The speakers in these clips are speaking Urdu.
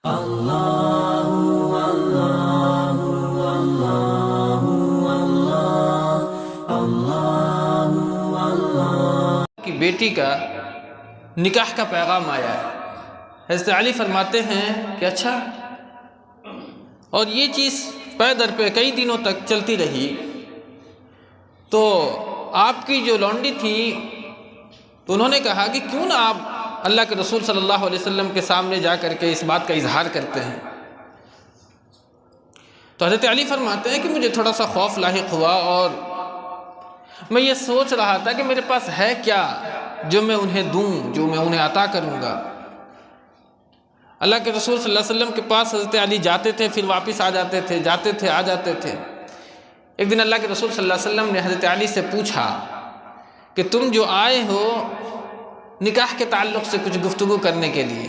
کی بیٹی کا نکاح کا پیغام آیا ہے۔ حضرت علی فرماتے ہیں کہ اچھا، اور یہ چیز پے در پہ کئی دنوں تک چلتی رہی۔ تو آپ کی جو لونڈی تھی تو انہوں نے کہا کہ کیوں نہ آپ اللہ کے رسول صلی اللہ علیہ وسلم کے سامنے جا کر کے اس بات کا اظہار کرتے ہیں۔ تو حضرت علی فرماتے ہیں کہ مجھے تھوڑا سا خوف لاحق ہوا، اور میں یہ سوچ رہا تھا کہ میرے پاس ہے کیا جو میں انہیں دوں، جو میں انہیں عطا کروں گا۔ اللہ کے رسول صلی اللہ علیہ وسلم کے پاس حضرت علی جاتے تھے، پھر واپس آ جاتے تھے، جاتے تھے، آ جاتے تھے۔ ایک دن اللہ کے رسول صلی اللہ علیہ وسلم نے حضرت علی سے پوچھا کہ تم جو آئے ہو نکاح کے تعلق سے کچھ گفتگو کرنے کے لیے۔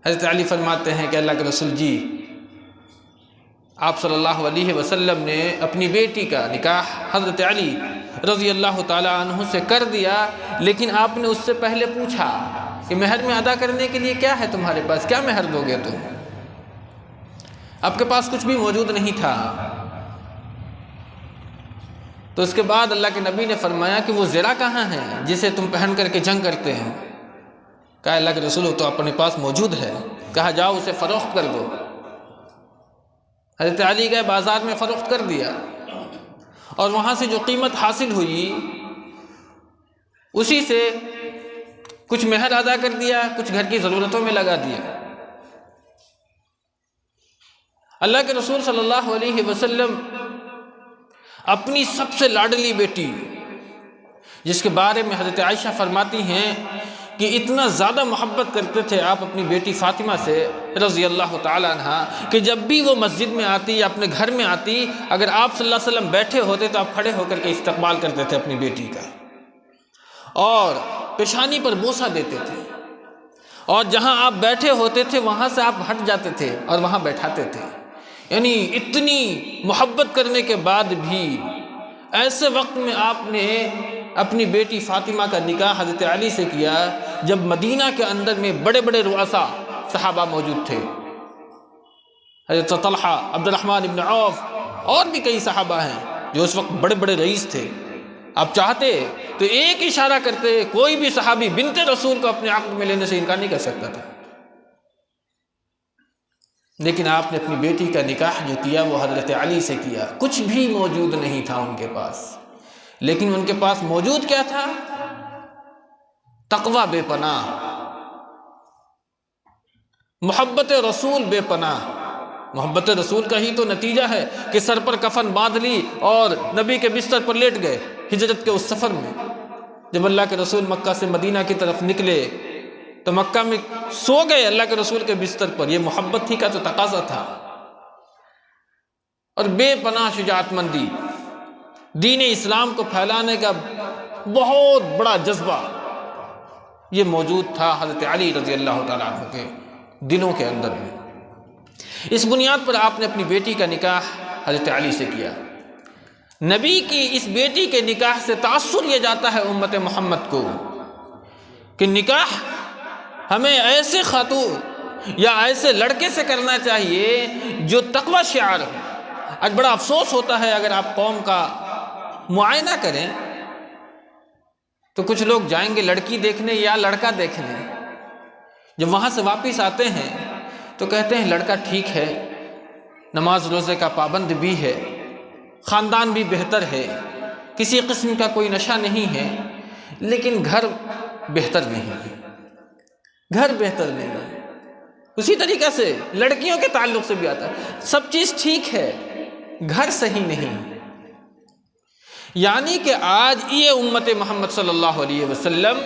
حضرت علی فرماتے ہیں کہ اللہ کے رسول جی، آپ صلی اللہ علیہ وسلم نے اپنی بیٹی کا نکاح حضرت علی رضی اللہ تعالی عنہ سے کر دیا، لیکن آپ نے اس سے پہلے پوچھا کہ مہر میں ادا کرنے کے لیے کیا ہے تمہارے پاس، کیا مہر دو گے تم؟ آپ کے پاس کچھ بھی موجود نہیں تھا۔ تو اس کے بعد اللہ کے نبی نے فرمایا کہ وہ زرہ کہاں ہے جسے تم پہن کر کے جنگ کرتے ہیں؟ کہا اللہ کے رسول تو اپنے پاس موجود ہے۔ کہا جاؤ اسے فروخت کر دو۔ حضرت علی گئے، بازار میں فروخت کر دیا، اور وہاں سے جو قیمت حاصل ہوئی اسی سے کچھ مہر ادا کر دیا، کچھ گھر کی ضرورتوں میں لگا دیا۔ اللہ کے رسول صلی اللہ علیہ وسلم اپنی سب سے لاڈلی بیٹی، جس کے بارے میں حضرت عائشہ فرماتی ہیں کہ اتنا زیادہ محبت کرتے تھے آپ اپنی بیٹی فاطمہ سے رضی اللہ تعالی عنہ کہ جب بھی وہ مسجد میں آتی یا اپنے گھر میں آتی، اگر آپ صلی اللہ علیہ وسلم بیٹھے ہوتے تو آپ کھڑے ہو کر کے استقبال کرتے تھے اپنی بیٹی کا، اور پیشانی پر بوسہ دیتے تھے، اور جہاں آپ بیٹھے ہوتے تھے وہاں سے آپ ہٹ جاتے تھے اور وہاں بیٹھاتے تھے۔ یعنی اتنی محبت کرنے کے بعد بھی ایسے وقت میں آپ نے اپنی بیٹی فاطمہ کا نکاح حضرت علی سے کیا جب مدینہ کے اندر میں بڑے بڑے رؤساء صحابہ موجود تھے، حضرت طلحہ، عبد الرحمن ابن عوف، اور بھی کئی صحابہ ہیں جو اس وقت بڑے بڑے رئیس تھے۔ آپ چاہتے تو ایک اشارہ کرتے کوئی بھی صحابی بنت رسول کو اپنے عقد میں لینے سے انکار نہیں کر سکتا تھا، لیکن آپ نے اپنی بیٹی کا نکاح جو کیا وہ حضرت علی سے کیا۔ کچھ بھی موجود نہیں تھا ان کے پاس، لیکن ان کے پاس موجود کیا تھا؟ تقوی بے پناہ، محبت رسول بے پناہ۔ محبت رسول کا ہی تو نتیجہ ہے کہ سر پر کفن باندھ لی اور نبی کے بستر پر لیٹ گئے ہجرت کے اس سفر میں۔ جب اللہ کے رسول مکہ سے مدینہ کی طرف نکلے تو مکہ میں سو گئے اللہ کے رسول کے بستر پر۔ یہ محبت ہی کا تو تقاضا تھا، اور بے پناہ شجاعت مندی، دین اسلام کو پھیلانے کا بہت بڑا جذبہ یہ موجود تھا حضرت علی رضی اللہ تعالیٰ عنہ کے دلوں کے اندر میں۔ اس بنیاد پر آپ نے اپنی بیٹی کا نکاح حضرت علی سے کیا۔ نبی کی اس بیٹی کے نکاح سے تاثر یہ جاتا ہے امت محمد کو کہ نکاح ہمیں ایسے خاتون یا ایسے لڑکے سے کرنا چاہیے جو تقوی شعار ہو۔ آج بڑا افسوس ہوتا ہے اگر آپ قوم کا معائنہ کریں تو کچھ لوگ جائیں گے لڑکی دیکھنے یا لڑکا دیکھنے، جب وہاں سے واپس آتے ہیں تو کہتے ہیں لڑکا ٹھیک ہے، نماز روزے کا پابند بھی ہے، خاندان بھی بہتر ہے، کسی قسم کا کوئی نشہ نہیں ہے، لیکن گھر بہتر نہیں ہے، گھر بہتر نہیں ہے۔ اسی طریقے سے لڑکیوں کے تعلق سے بھی آتا ہے، سب چیز ٹھیک ہے، گھر صحیح نہیں۔ یعنی کہ آج یہ امت محمد صلی اللہ علیہ وسلم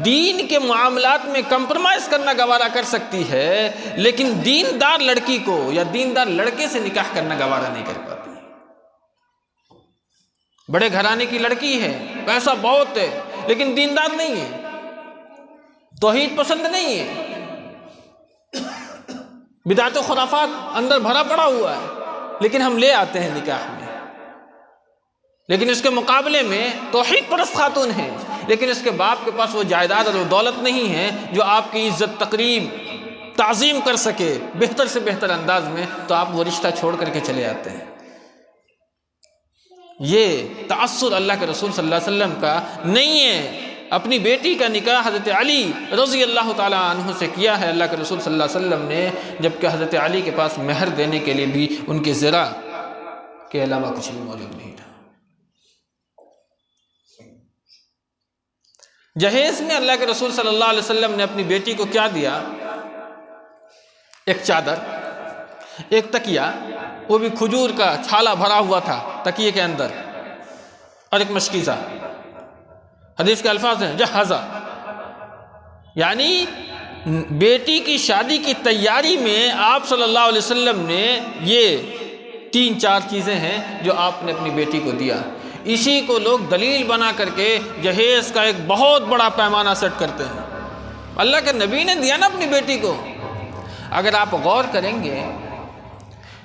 دین کے معاملات میں کمپرومائز کرنا گوارا کر سکتی ہے، لیکن دیندار لڑکی کو یا دیندار لڑکے سے نکاح کرنا گوارا نہیں کر پاتی۔ بڑے گھرانے کی لڑکی ہے، پیسہ بہت ہے، لیکن دیندار نہیں ہے، توحید پسند نہیں ہے، بدعت و خرافات اندر بھرا پڑا ہوا ہے، لیکن ہم لے آتے ہیں نکاح میں۔ لیکن اس کے مقابلے میں توحید پرست خاتون ہیں، لیکن اس کے باپ کے پاس وہ جائیداد اور وہ دولت نہیں ہے جو آپ کی عزت تقریب تعظیم کر سکے بہتر سے بہتر انداز میں، تو آپ وہ رشتہ چھوڑ کر کے چلے آتے ہیں۔ یہ تأثر اللہ کے رسول صلی اللہ علیہ وسلم کا نہیں ہے۔ اپنی بیٹی کا نکاح حضرت علی رضی اللہ تعالیٰ عنہ سے کیا ہے اللہ کے رسول صلی اللہ علیہ وسلم نے، جبکہ حضرت علی کے پاس مہر دینے کے لیے بھی ان کے زرع کے علاوہ کچھ بھی موجود نہیں تھا۔ جہیز میں اللہ کے رسول صلی اللہ علیہ وسلم نے اپنی بیٹی کو کیا دیا؟ ایک چادر، ایک تکیہ، وہ بھی کھجور کا چھالا بھرا ہوا تھا تکیے کے اندر، اور ایک مشکیزہ۔ حدیث کے الفاظ ہیں جہزہ، یعنی بیٹی کی شادی کی تیاری میں آپ صلی اللہ علیہ وسلم نے یہ 3-4 چیزیں ہیں جو آپ نے اپنی بیٹی کو دیا۔ اسی کو لوگ دلیل بنا کر کے جہیز کا ایک بہت بڑا پیمانہ سیٹ کرتے ہیں۔ اللہ کے نبی نے دیا نا اپنی بیٹی کو۔ اگر آپ غور کریں گے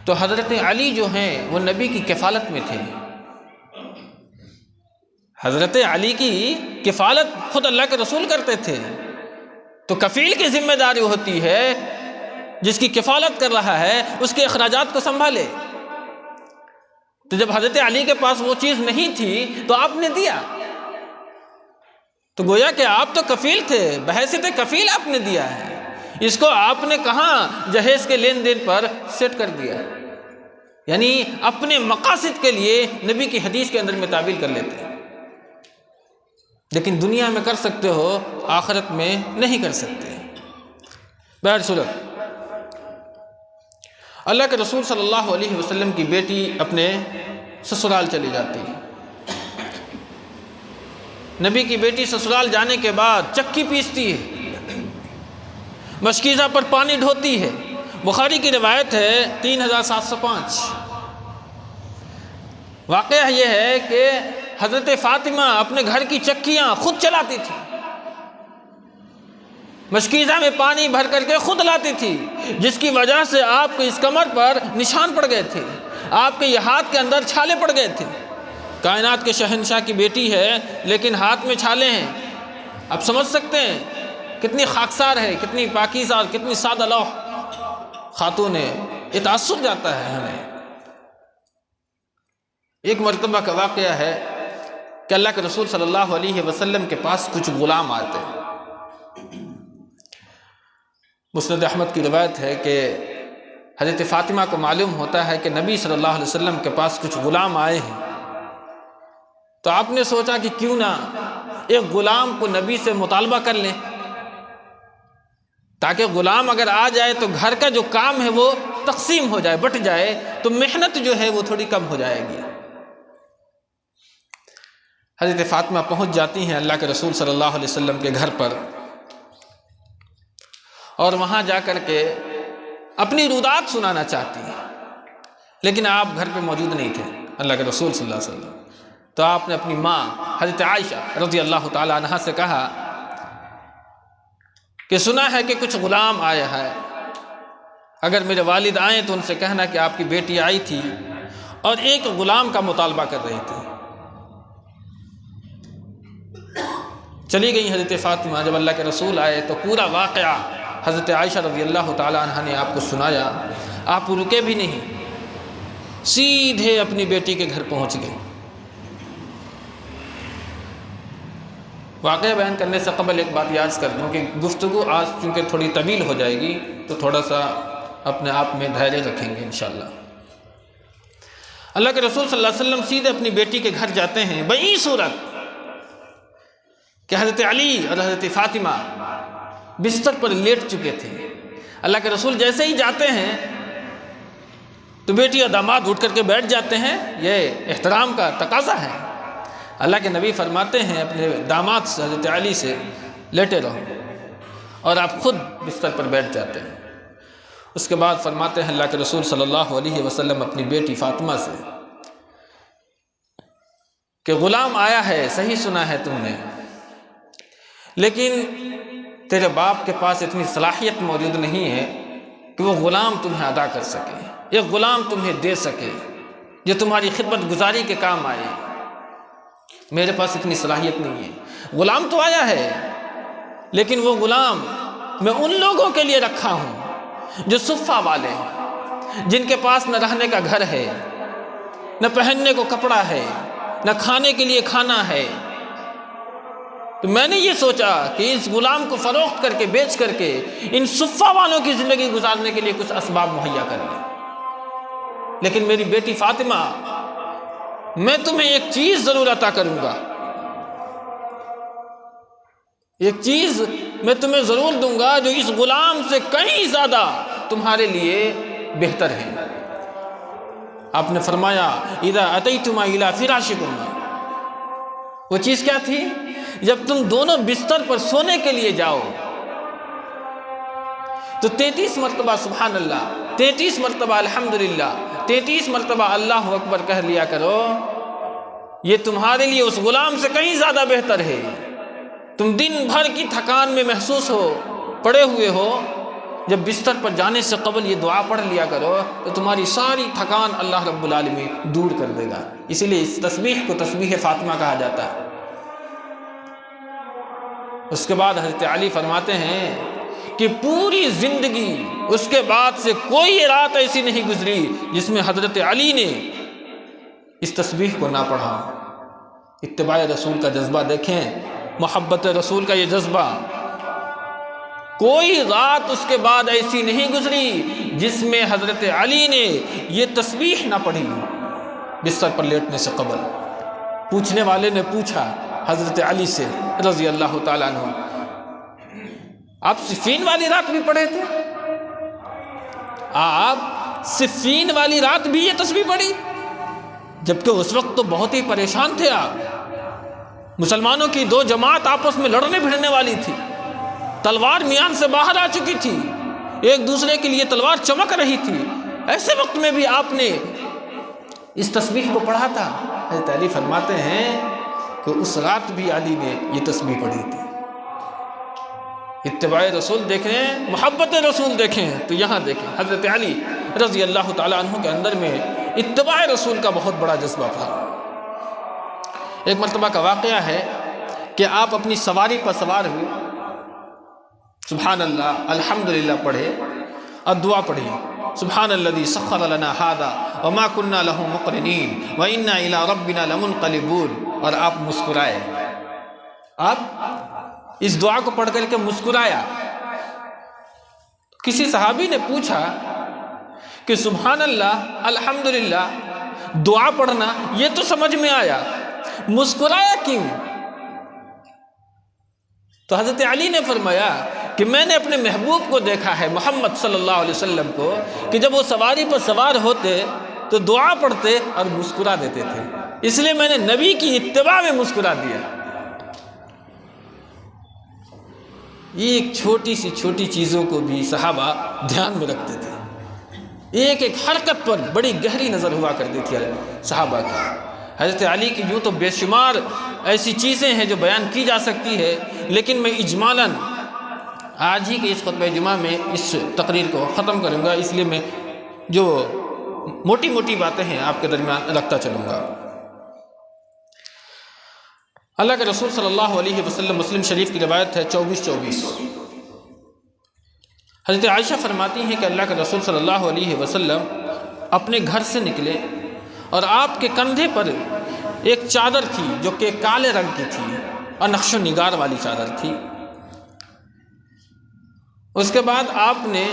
تو حضرت علی جو ہیں وہ نبی کی کفالت میں تھے۔ حضرت علی کی کفالت خود اللہ کے رسول کرتے تھے، تو کفیل کی ذمہ داری ہوتی ہے جس کی کفالت کر رہا ہے اس کے اخراجات کو سنبھالے۔ تو جب حضرت علی کے پاس وہ چیز نہیں تھی تو آپ نے دیا، تو گویا کہ آپ تو کفیل تھے، بحیثیت کفیل آپ نے دیا ہے۔ اس کو آپ نے کہاں جہیز کے لین دین پر سیٹ کر دیا، یعنی اپنے مقاصد کے لیے نبی کی حدیث کے اندر میں تعبیر کر لیتے ہیں۔ لیکن دنیا میں کر سکتے ہو، آخرت میں نہیں کر سکتے۔ بہرصورت اللہ کے رسول صلی اللہ علیہ وسلم کی بیٹی اپنے سسرال چلی جاتی ہے۔ نبی کی بیٹی سسرال جانے کے بعد چکی پیستی ہے، مشکیزہ پر پانی ڈھوتی ہے۔ بخاری کی روایت ہے 3705۔ واقعہ یہ ہے کہ حضرت فاطمہ اپنے گھر کی چکیاں خود چلاتی تھی، مشکیزہ میں پانی بھر کر کے خود لاتی تھی، جس کی وجہ سے آپ کے اس کمر پر نشان پڑ گئے تھے، آپ کے یہ ہاتھ کے اندر چھالے پڑ گئے تھے۔ کائنات کے شہنشاہ کی بیٹی ہے لیکن ہاتھ میں چھالے ہیں۔ آپ سمجھ سکتے ہیں کتنی خاکسار ہے، کتنی پاکیزہ اور کتنی سادہ لوح خاتون ہے۔ یہ تأثر جاتا ہے ہمیں۔ ایک مرتبہ کا واقعہ ہے کہ اللہ کے رسول صلی اللہ علیہ وسلم کے پاس کچھ غلام آتے ہیں۔ مسند احمد کی روایت ہے کہ حضرت فاطمہ کو معلوم ہوتا ہے کہ نبی صلی اللہ علیہ وسلم کے پاس کچھ غلام آئے ہیں، تو آپ نے سوچا کہ کیوں نہ ایک غلام کو نبی سے مطالبہ کر لیں، تاکہ غلام اگر آ جائے تو گھر کا جو کام ہے وہ تقسیم ہو جائے، بٹ جائے، تو محنت جو ہے وہ تھوڑی کم ہو جائے گی۔ حضرت فاطمہ پہنچ جاتی ہیں اللہ کے رسول صلی اللہ علیہ وسلم کے گھر پر، اور وہاں جا کر کے اپنی رودات سنانا چاہتی ہیں، لیکن آپ گھر پہ موجود نہیں تھے اللہ کے رسول صلی اللہ علیہ وسلم۔ تو آپ نے اپنی ماں حضرت عائشہ رضی اللہ تعالی عنہا سے کہا کہ سنا ہے کہ کچھ غلام آیا ہے، اگر میرے والد آئیں تو ان سے کہنا کہ آپ کی بیٹی آئی تھی اور ایک غلام کا مطالبہ کر رہی تھی۔ چلی گئی حضرت فاطمہ۔ جب اللہ کے رسول آئے تو پورا واقعہ حضرت عائشہ رضی اللہ تعالی عنہا نے آپ کو سنایا۔ آپ رکے بھی نہیں، سیدھے اپنی بیٹی کے گھر پہنچ گئے۔ واقعہ بیان کرنے سے قبل ایک بات یاد کر دوں کہ گفتگو آج چونکہ تھوڑی طویل ہو جائے گی تو تھوڑا سا اپنے آپ میں دھیرے رکھیں گے انشاءاللہ۔ اللہ کے رسول صلی اللہ علیہ وسلم سیدھے اپنی بیٹی کے گھر جاتے ہیں بئی صورت کہ حضرت علی اور حضرت فاطمہ بستر پر لیٹ چکے تھے۔ اللہ کے رسول جیسے ہی جاتے ہیں تو بیٹی اور داماد اٹھ کر کے بیٹھ جاتے ہیں، یہ احترام کا تقاضا ہے۔ اللہ کے نبی فرماتے ہیں اپنے داماد سے حضرت علی سے لیٹے رہو، اور آپ خود بستر پر بیٹھ جاتے ہیں۔ اس کے بعد فرماتے ہیں اللہ کے رسول صلی اللہ علیہ وسلم اپنی بیٹی فاطمہ سے کہ غلام آیا ہے، صحیح سنا ہے تم نے، لیکن تیرے باپ کے پاس اتنی صلاحیت موجود نہیں ہے کہ وہ غلام تمہیں ادا کر سکے، یہ غلام تمہیں دے سکے جو تمہاری خدمت گزاری کے کام آئے۔ میرے پاس اتنی صلاحیت نہیں ہے۔ غلام تو آیا ہے لیکن وہ غلام میں ان لوگوں کے لیے رکھا ہوں جو صفہ والے ہیں، جن کے پاس نہ رہنے کا گھر ہے، نہ پہننے کو کپڑا ہے، نہ کھانے کے لیے کھانا ہے، تو میں نے یہ سوچا کہ اس غلام کو فروخت کر کے، بیچ کر کے، ان صفہ والوں کی زندگی گزارنے کے لیے کچھ اسباب مہیا کر لیں۔ لیکن میری بیٹی فاطمہ، میں تمہیں ایک چیز ضرور عطا کروں گا، ایک چیز میں تمہیں ضرور دوں گا جو اس غلام سے کہیں زیادہ تمہارے لیے بہتر ہے۔ آپ نے فرمایا اذا اتیتما الی فراشکما، وہ چیز کیا تھی؟ جب تم دونوں بستر پر سونے کے لیے جاؤ تو 33 مرتبہ سبحان اللہ، 33 مرتبہ الحمدللہ، 33 مرتبہ اللہ اکبر کہہ لیا کرو، یہ تمہارے لیے اس غلام سے کہیں زیادہ بہتر ہے۔ تم دن بھر کی تھکان میں محسوس ہو، پڑے ہوئے ہو، جب بستر پر جانے سے قبل یہ دعا پڑھ لیا کرو تو تمہاری ساری تھکان اللہ رب العالمین دور کر دے گا۔ اسی لیے اس تسبیح کو تسبیح فاطمہ کہا جاتا ہے۔ اس کے بعد حضرت علی فرماتے ہیں کہ پوری زندگی اس کے بعد سے کوئی رات ایسی نہیں گزری جس میں حضرت علی نے اس تسبیح کو نہ پڑھا۔ اتباع رسول کا جذبہ دیکھیں، محبت رسول کا یہ جذبہ، کوئی رات اس کے بعد ایسی نہیں گزری جس میں حضرت علی نے یہ تسبیح نہ پڑھی بستر پر لیٹنے سے قبل۔ پوچھنے والے نے پوچھا حضرت علی سے رضی اللہ تعالیٰ عنہ، آپ صفین والی رات بھی پڑھے تھے؟ آپ صفین والی رات بھی یہ تسبیح پڑھی؟ جبکہ اس وقت تو بہت ہی پریشان تھے آپ، مسلمانوں کی دو جماعت آپس میں لڑنے بھڑنے والی تھی، تلوار میان سے باہر آ چکی تھی، ایک دوسرے کے لیے تلوار چمک رہی تھی، ایسے وقت میں بھی آپ نے اس تسبیح کو پڑھا تھا۔ حضرت علی فرماتے ہیں کہ اس رات بھی علی نے یہ تسبیح پڑھی تھی۔ اتباع رسول دیکھیں، محبت رسول دیکھیں تو یہاں دیکھیں حضرت علی رضی اللہ تعالیٰ عنہ کے اندر میں اتباع رسول کا بہت بڑا جذبہ تھا۔ ایک مرتبہ کا واقعہ ہے کہ آپ اپنی سواری پر سوار ہوئے، سبحان اللہ الحمدللہ پڑھے اور دعا پڑھی، سبحان الذی سخر لنا ھذا وما كنا له مقرنین وانا الی ربنا لمنقلبون، اور آپ مسکرائے۔ آپ اس دعا کو پڑھ کر کے مسکرایا۔ کسی صحابی نے پوچھا کہ سبحان اللہ الحمدللہ دعا پڑھنا یہ تو سمجھ میں آیا، مسکرایا کیوں؟ تو حضرت علی نے فرمایا کہ میں نے اپنے محبوب کو دیکھا ہے، محمد صلی اللہ علیہ وسلم کو، کہ جب وہ سواری پر سوار ہوتے تو دعا پڑھتے اور مسکرا دیتے تھے، اس لیے میں نے نبی کی اتباع میں مسکرا دیا۔ یہ ایک چھوٹی سی چھوٹی چیزوں کو بھی صحابہ دھیان میں رکھتے تھے، ایک ایک حرکت پر بڑی گہری نظر ہوا کرتی تھی صحابہ کی۔ حضرت علی کی یوں تو بے شمار ایسی چیزیں ہیں جو بیان کی جا سکتی ہے، لیکن میں اجمالاً آج ہی کے اس خطبہ جمعہ میں اس تقریر کو ختم کروں گا، اس لیے میں جو موٹی موٹی باتیں ہیں آپ کے درمیان رکھتا چلوں گا۔ اللہ کے رسول صلی اللہ علیہ وسلم، مسلم شریف کی روایت ہے 24:24، حضرت عائشہ فرماتی ہیں کہ اللہ کے رسول صلی اللہ علیہ وسلم اپنے گھر سے نکلے اور آپ کے کندھے پر ایک چادر تھی جو کہ کالے رنگ کی تھی اور نقش و نگار والی چادر تھی۔ اس کے بعد آپ نے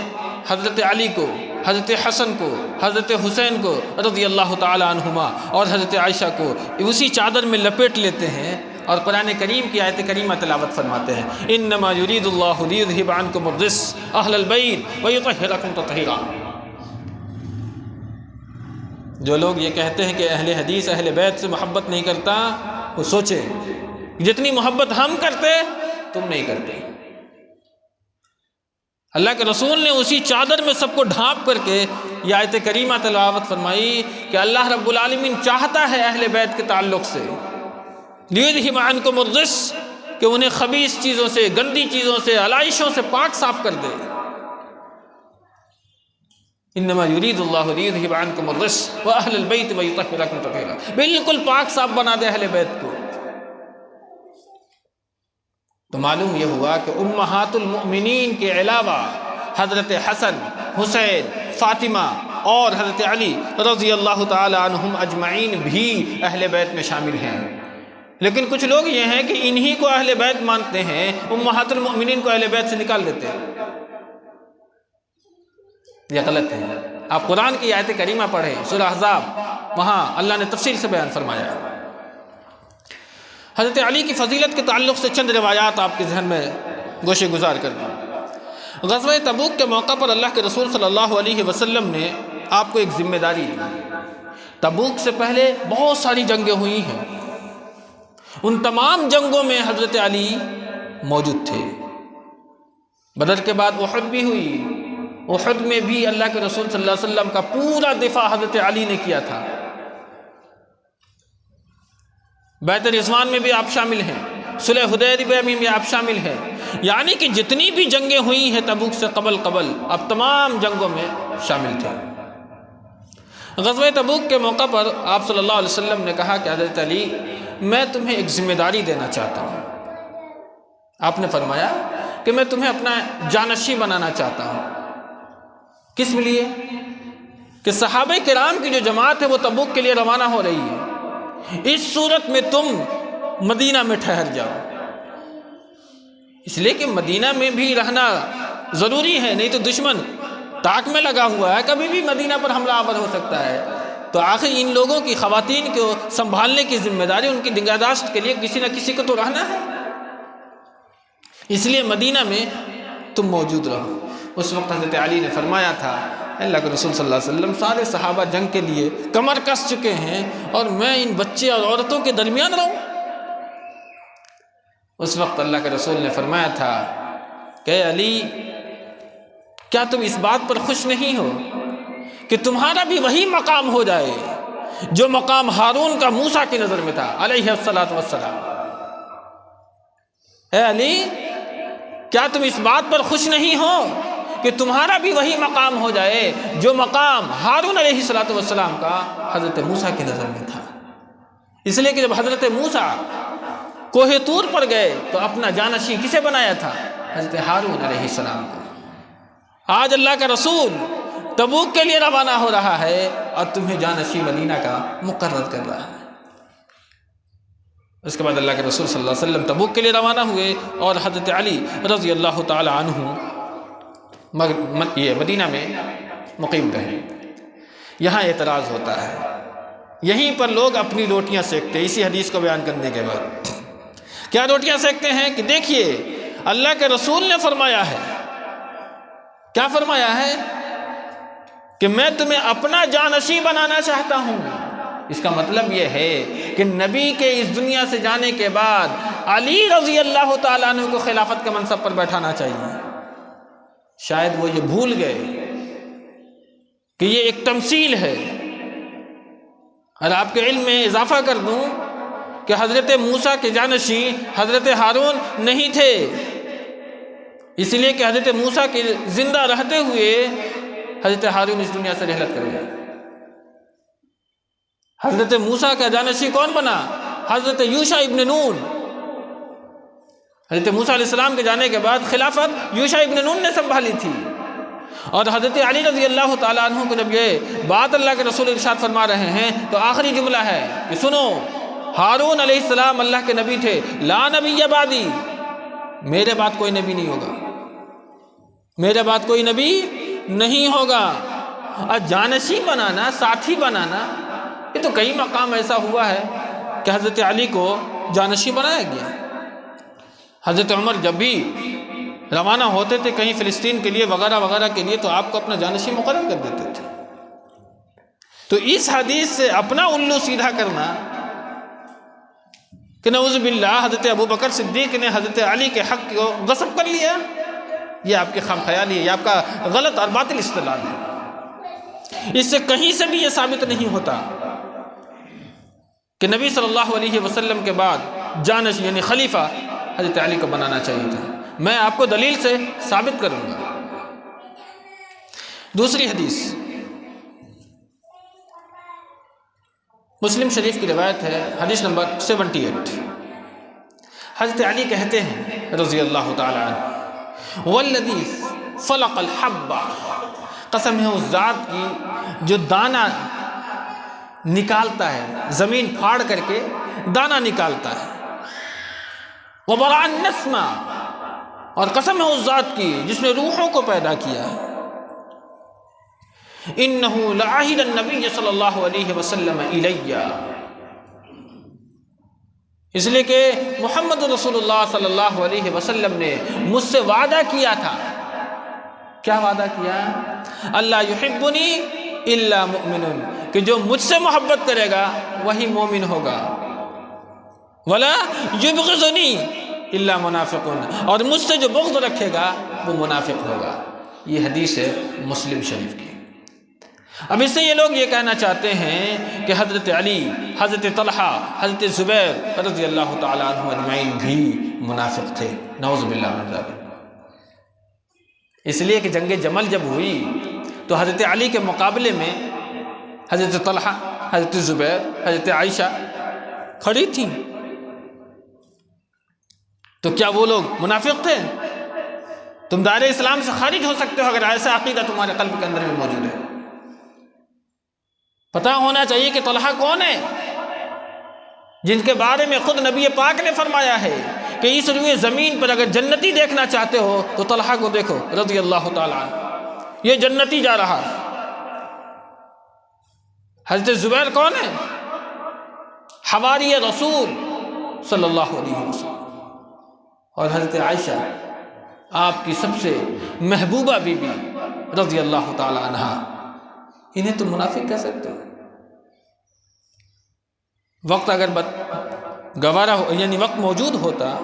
حضرت علی کو، حضرت حسن کو، حضرت حسین کو رضی اللہ تعالی عنہما اور حضرت عائشہ کو اسی چادر میں لپیٹ لیتے ہیں اور قرآن کریم کی آیت کریمہ تلاوت فرماتے ہیں، انما یرید اللہ لیذھب عنکم الرجس اہل البیت ویطہرکم تطہیرا۔ جو لوگ یہ کہتے ہیں کہ اہل حدیث اہل بیت سے محبت نہیں کرتا، وہ سوچے جتنی محبت ہم کرتے تم نہیں کرتے۔ اللہ کے رسول نے اسی چادر میں سب کو ڈھانپ کر کے یہ آیت کریمہ تلاوت فرمائی کہ اللہ رب العالمین چاہتا ہے اہل بیت کے تعلق سے لیذھب عنکم الرجس، کہ انہیں خبیث چیزوں سے، گندی چیزوں سے، علائشوں سے پاک صاف کر دے۔ انما یرید اللہ لیذھب عنکم الرجس واہل البیت ویطہرکم تطہیرا، بالکل پاک صاف بنا دے اہل بیت کو۔ تو معلوم یہ ہوا کہ امہات المؤمنین کے علاوہ حضرت حسن، حسین، فاطمہ اور حضرت علی رضی اللہ تعالی عنہم اجمعین بھی اہل بیت میں شامل ہیں۔ لیکن کچھ لوگ یہ ہیں کہ انہی کو اہل بیت مانتے ہیں، امہات المؤمنین کو اہل بیت سے نکال دیتے ہیں۔ یہ غلط ہے۔ آپ قرآن کی آیت کریمہ پڑھیں، سورہ احزاب، وہاں اللہ نے تفصیل سے بیان فرمایا۔ حضرت علی کی فضیلت کے تعلق سے چند روایات آپ کے ذہن میں گوشے گزار کر دوں۔ غزوہ تبوک کے موقع پر اللہ کے رسول صلی اللہ علیہ وسلم نے آپ کو ایک ذمہ داری دی۔ تبوک سے پہلے بہت ساری جنگیں ہوئی ہیں، ان تمام جنگوں میں حضرت علی موجود تھے۔ بدر کے بعد احد بھی ہوئی، احد میں بھی اللہ کے رسول صلی اللہ علیہ وسلم کا پورا دفاع حضرت علی نے کیا تھا۔ بیعت رضوان میں بھی آپ شامل ہیں، صلح حدیبیہ میں بھی آپ شامل ہیں، یعنی کہ جتنی بھی جنگیں ہوئی ہیں تبوک سے قبل آپ تمام جنگوں میں شامل تھے۔ غزوہ تبوک کے موقع پر آپ صلی اللہ علیہ وسلم نے کہا کہ حضرت علی میں تمہیں ایک ذمہ داری دینا چاہتا ہوں۔ آپ نے فرمایا کہ میں تمہیں اپنا جانشین بنانا چاہتا ہوں۔ کس لیے؟ کہ صحابہ کرام کی جو جماعت ہے وہ تبوک کے لیے روانہ ہو رہی ہے، اس صورت میں تم مدینہ میں ٹھہر جاؤ، اس لیے کہ مدینہ میں بھی رہنا ضروری ہے، نہیں تو دشمن تاک میں لگا ہوا ہے، کبھی بھی مدینہ پر حملہ آور ہو سکتا ہے۔ تو آخر ان لوگوں کی، خواتین کو سنبھالنے کی ذمہ داری، ان کی نگہداشت کے لیے کسی نہ کسی کو تو رہنا ہے، اس لیے مدینہ میں تم موجود رہو۔ اس وقت حضرت علی نے فرمایا تھا، اللہ کے رسول صلی اللہ علیہ وسلم سارے صحابہ جنگ کے لیے کمر کس چکے ہیں اور میں ان بچے اور عورتوں کے درمیان رہوں۔ اس وقت اللہ کے رسول نے فرمایا تھا کہ علی کیا تم اس بات پر خوش نہیں ہو کہ تمہارا بھی وہی مقام ہو جائے جو مقام ہارون کا موسیٰ کی نظر میں تھا علیہ السلام۔ اے علی کیا تم اس بات پر خوش نہیں ہو کہ تمہارا بھی وہی مقام ہو جائے جو مقام ہارون علیہ السلام کا حضرت موسیٰ کی نظر میں تھا۔ اس لیے کہ جب حضرت موسیٰ کوہ طور پر گئے تو اپنا جانشین کسے بنایا تھا؟ حضرت ہارون علیہ السلام کو۔ آج اللہ کا رسول تبوک کے لیے روانہ ہو رہا ہے اور تمہیں جانشین مدینہ کا مقرر کر رہا ہے۔ اس کے بعد اللہ کے رسول صلی اللہ علیہ وسلم تبوک کے لیے روانہ ہوئے اور حضرت علی رضی اللہ تعالی عنہ یہ مدینہ میں مقیم رہے۔ یہاں اعتراض ہوتا ہے، یہیں پر لوگ اپنی روٹیاں سیکتے ہیں۔ اسی حدیث کو بیان کرنے کے بعد کیا روٹیاں سیکتے ہیں کہ دیکھیے اللہ کے رسول نے فرمایا ہے، کیا فرمایا ہے کہ میں تمہیں اپنا جانشین بنانا چاہتا ہوں۔ اس کا مطلب یہ ہے کہ نبی کے اس دنیا سے جانے کے بعد علی رضی اللہ تعالیٰ عنہ کو خلافت کے منصب پر بیٹھانا چاہیے۔ شاید وہ یہ بھول گئے کہ یہ ایک تمثیل ہے۔ اور آپ کے علم میں اضافہ کر دوں کہ حضرت موسیٰ کے جانشین حضرت ہارون نہیں تھے، اس لیے کہ حضرت موسیٰ کے زندہ رہتے ہوئے حضرت ہارون اس دنیا سے رحلت کر گئے۔ حضرت موسیٰ کا جانشین کون بنا؟ حضرت یوشع ابن نون۔ حضرت موسیٰ علیہ السلام کے جانے کے بعد خلافت یوشع ابن نون نے سنبھالی تھی۔ اور حضرت علی رضی اللہ تعالیٰ عنہ کو جب یہ بات اللہ کے رسول ارشاد فرما رہے ہیں تو آخری جملہ ہے کہ سنو، ہارون علیہ السلام اللہ کے نبی تھے، لا نبی بعدی، میرے بعد کوئی نبی نہیں ہوگا، میرے بعد کوئی نبی نہیں ہوگا۔ اور جانشین بنانا، ساتھی بنانا، یہ تو کئی مقام ایسا ہوا ہے کہ حضرت علی کو جانشین بنایا گیا۔ حضرت عمر جب بھی روانہ ہوتے تھے کہیں فلسطین کے لیے وغیرہ وغیرہ کے لیے تو آپ کو اپنا جانشین مقرر کر دیتے تھے۔ تو اس حدیث سے اپنا الو سیدھا کرنا کہ نعوذ باللہ حضرت ابوبکر صدیق نے حضرت علی کے حق کو غصب کر لیا، یہ آپ کے خام خیالی ہے، یہ آپ کا غلط اور باطل استدلال ہے۔ اس سے کہیں سے بھی یہ ثابت نہیں ہوتا کہ نبی صلی اللہ علیہ وسلم کے بعد جانشین یعنی خلیفہ حضرت علی کو بنانا چاہیے تھا۔ میں آپ کو دلیل سے ثابت کروں گا۔ دوسری حدیث مسلم شریف کی روایت ہے، حدیث نمبر 78۔ حضرت علی کہتے ہیں رضی اللہ تعالی عنہ، والذی فلق الحبہ، قسم ہے اس ذات کی جو دانہ نکالتا ہے، زمین پھاڑ کر کے دانہ نکالتا ہے، وبرأ النسمہ، اور قسم ہے اس ذات کی جس نے روحوں کو پیدا کیا ہے، انہ لعہد النبی صلی اللہ علیہ وسلم الیہ، اس لیے کہ محمد رسول اللہ صلی اللہ علیہ وسلم نے مجھ سے وعدہ کیا تھا۔ کیا وعدہ کیا؟ اللہ یحبنی الا مؤمن، کہ جو مجھ سے محبت کرے گا وہی مومن ہوگا، ولا یبغضنی الا منافق، اور مجھ سے جو بغض رکھے گا وہ منافق ہوگا۔ یہ حدیث ہے مسلم شریف کی۔ اب اس سے یہ لوگ یہ کہنا چاہتے ہیں کہ حضرت علی، حضرت طلحہ، حضرت زبیر رضی اللہ تعالیٰ عنہ اجمعین بھی منافق تھے، نعوذ باللہ من ذلک۔ اس لیے کہ جنگ جمل جب ہوئی تو حضرت علی کے مقابلے میں حضرت طلحہ، حضرت زبیر، حضرت عائشہ کھڑی تھیں، تو کیا وہ لوگ منافق تھے؟ تم دائرہ اسلام سے خارج ہو سکتے ہو اگر ایسا عقیدہ تمہارے قلب کے اندر میں موجود ہے۔ پتہ ہونا چاہیے کہ طلحہ کون ہے، جن کے بارے میں خود نبی پاک نے فرمایا ہے کہ اس روئے زمین پر اگر جنتی دیکھنا چاہتے ہو تو طلحہ کو دیکھو رضی اللہ تعالیٰ عنہ، یہ جنتی جا رہا ہے۔ حضرت زبیر کون ہے؟ حواری رسول صلی اللہ علیہ وسلم، اور حضرت عائشہ آپ کی سب سے محبوبہ بی بی رضی اللہ تعالیٰ عنہ، انہیں تو منافق کہہ سکتے ہو۔ وقت اگر گوارا ہو، یعنی وقت موجود ہوتا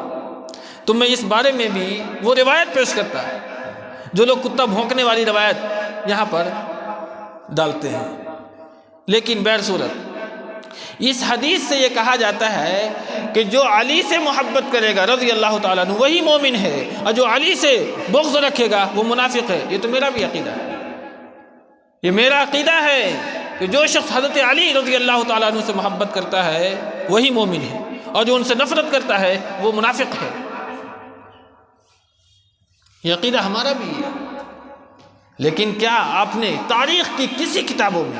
تو میں اس بارے میں بھی وہ روایت پیش کرتا جو لوگ کتا بھونکنے والی روایت یہاں پر ڈالتے ہیں، لیکن بہر صورت اس حدیث سے یہ کہا جاتا ہے کہ جو علی سے محبت کرے گا رضی اللہ تعالیٰ عنہ وہی مومن ہے، اور جو علی سے بغض رکھے گا وہ منافق ہے۔ یہ تو میرا بھی عقیدہ ہے، یہ میرا عقیدہ ہے کہ جو شخص حضرت علی رضی اللہ تعالیٰ عنہ سے محبت کرتا ہے وہی مومن ہے، اور جو ان سے نفرت کرتا ہے وہ منافق ہے۔ یہ عقیدہ ہمارا بھی ہے، لیکن کیا آپ نے تاریخ کی کسی کتابوں میں،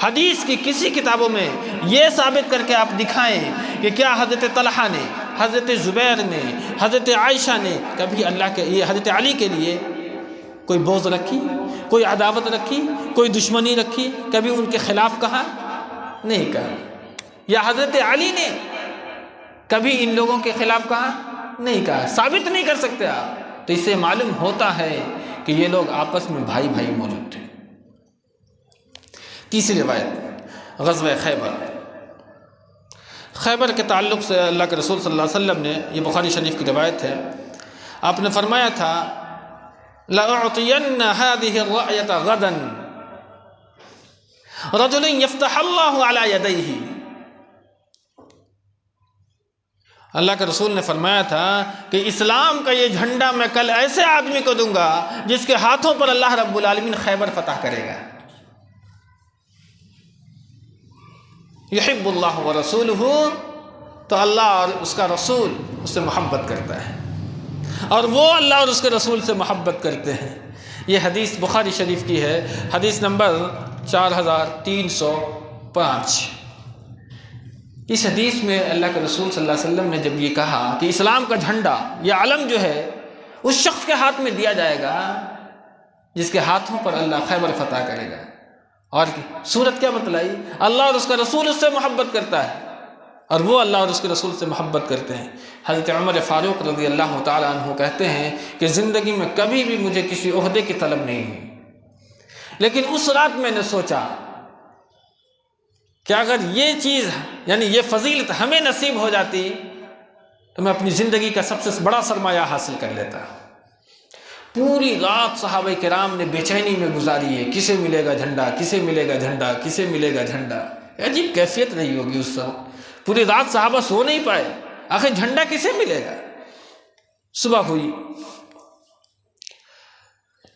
حدیث کی کسی کتابوں میں یہ ثابت کر کے آپ دکھائیں کہ کیا حضرت طلحہ نے، حضرت زبیر نے، حضرت عائشہ نے کبھی اللہ کے یہ حضرت علی کے لیے کوئی بغض رکھی، کوئی عداوت رکھی، کوئی دشمنی رکھی، کبھی ان کے خلاف کہا؟ نہیں کہا۔ یا حضرت علی نے کبھی ان لوگوں کے خلاف کہا؟ نہیں کہا۔ ثابت نہیں کر سکتے آپ، تو اس سے معلوم ہوتا ہے کہ یہ لوگ آپس میں بھائی بھائی موجود تھے۔ تیسری روایت غزوہ خیبر۔ خیبر کے تعلق سے اللہ کے رسول صلی اللہ علیہ وسلم نے، یہ بخاری شریف کی روایت ہے، آپ نے فرمایا تھا لَأُعْطِيَنَّ هَذِهِ الرَّأْيَةَ غَدًا رَجُلٍ يَفْتَحَ اللَّهُ عَلَى يَدَيْهِ۔ اللہ کے رسول نے فرمایا تھا کہ اسلام کا یہ جھنڈا میں کل ایسے آدمی کو دوں گا جس کے ہاتھوں پر اللہ رب العالمین خیبر فتح کرے گا۔ یحب اللہ ورسولہ، تو اللہ اور اس کا رسول اس سے محبت کرتا ہے، اور وہ اللہ اور اس کے رسول سے محبت کرتے ہیں۔ یہ حدیث بخاری شریف کی ہے، حدیث نمبر 4305۔ اس حدیث میں اللہ کے رسول صلی اللہ علیہ وسلم نے جب یہ کہا کہ اسلام کا جھنڈا، یہ علم جو ہے اس شخص کے ہاتھ میں دیا جائے گا جس کے ہاتھوں پر اللہ خیبر فتح کرے گا، اور صورت کیا بتلائی؟ اللہ اور اس کا رسول اس سے محبت کرتا ہے، اور وہ اللہ اور اس کے رسول سے محبت کرتے ہیں۔ حضرت عمر فاروق رضی اللہ تعالیٰ عنہ کہتے ہیں کہ زندگی میں کبھی بھی مجھے کسی عہدے کی طلب نہیں ہوئی، لیکن اس رات میں نے سوچا کہ اگر یہ چیز، یعنی یہ فضیلت ہمیں نصیب ہو جاتی تو میں اپنی زندگی کا سب سے بڑا سرمایہ حاصل کر لیتا۔ پوری رات صحابہ کرام نے بے چینی میں گزاری ہے، کسے ملے گا جھنڈا، کسے ملے گا جھنڈا، کسے ملے گا جھنڈا۔ عجیب کیفیت رہی ہوگی اس وقت، پوری رات صحابہ سو نہیں پائے، آخر جھنڈا کسے ملے گا۔ صبح ہوئی،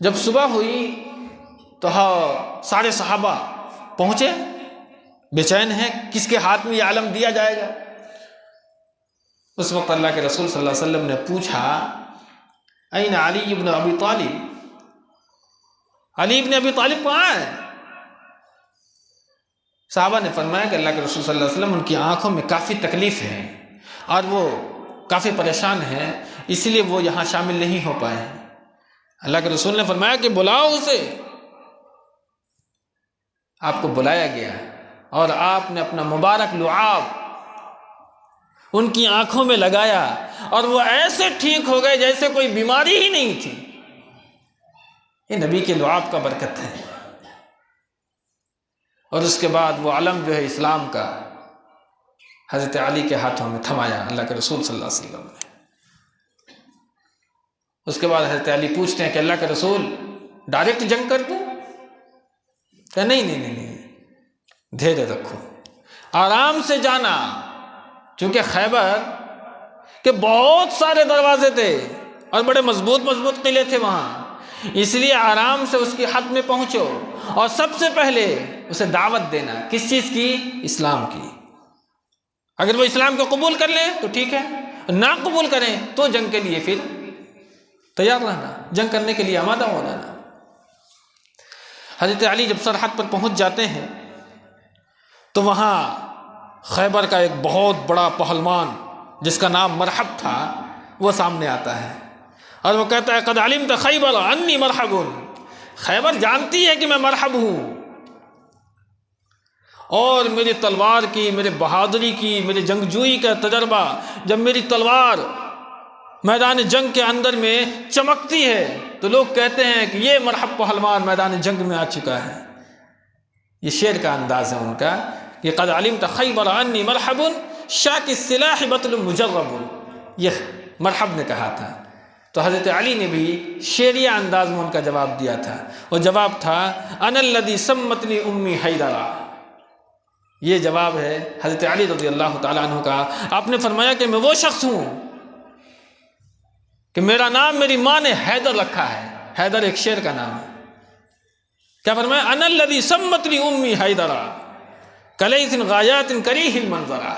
جب صبح ہوئی تو سارے صحابہ پہنچے، بے چین ہیں کس کے ہاتھ میں یہ علم دیا جائے گا۔ اس وقت اللہ کے رسول صلی اللہ علیہ وسلم نے پوچھا این علی ابن ابی طالب، علی ابن ابی طالب کہاں ہے؟ صحابہ نے فرمایا کہ اللہ کے رسول صلی اللہ علیہ وسلم ان کی آنکھوں میں کافی تکلیف ہے اور وہ کافی پریشان ہیں، اس لیے وہ یہاں شامل نہیں ہو پائے ہیں۔ اللہ کے رسول نے فرمایا کہ بلاؤ اسے۔ آپ کو بلایا گیا اور آپ نے اپنا مبارک لعاب ان کی آنکھوں میں لگایا اور وہ ایسے ٹھیک ہو گئے جیسے کوئی بیماری ہی نہیں تھی۔ یہ نبی کے لعاب کا برکت ہے۔ اور اس کے بعد وہ علم جو ہے اسلام کا حضرت علی کے ہاتھوں میں تھمایا اللہ کے رسول صلی اللہ علیہ وسلم نے۔ اس کے بعد حضرت علی پوچھتے ہیں کہ اللہ کے رسول ڈائریکٹ جنگ کر دوں؟ کہ نہیں، دھیرے رکھو، آرام سے جانا، چونکہ خیبر کے بہت سارے دروازے تھے اور بڑے مضبوط قلعے تھے وہاں، اس لیے آرام سے اس کی حد میں پہنچو اور سب سے پہلے اسے دعوت دینا۔ کس چیز کی؟ اسلام کی۔ اگر وہ اسلام کو قبول کر لیں تو ٹھیک ہے، نہ قبول کریں تو جنگ کے لیے پھر تیار رہنا، جنگ کرنے کے لیے آمادہ ہو جانا۔ حضرت علی جب سرحد پر پہنچ جاتے ہیں تو وہاں خیبر کا ایک بہت بڑا پہلوان جس کا نام مرحب تھا وہ سامنے آتا ہے اور وہ کہتا ہے قد علمت خیبر انی مرحب، خیبر جانتی ہے کہ میں مرحب ہوں، اور میری تلوار کی، میرے بہادری کی، میرے جنگجوئی کا تجربہ، جب میری تلوار میدان جنگ کے اندر میں چمکتی ہے تو لوگ کہتے ہیں کہ یہ مرحب پہلوان میدان جنگ میں آ چکا ہے۔ یہ شعر کا انداز ہے ان کا کہ قد علمت خیبر انی مرحب شاک السلاح بطل مجرب، یہ مرحب نے کہا تھا۔ تو حضرت علی نے بھی شعریہ انداز میں ان کا جواب دیا تھا، وہ جواب تھا انا الذی سمتنی امی حیدرا۔ یہ جواب ہے حضرت علی رضی اللہ تعالیٰ عنہ کا۔ آپ نے فرمایا کہ میں وہ شخص ہوں کہ میرا نام میری ماں نے حیدر رکھا ہے۔ حیدر ایک شیر کا نام ہے۔ کیا فرمایا؟ انا الذی سمتنی امی حیدرا کلیث غایات کریہ المنظرا۔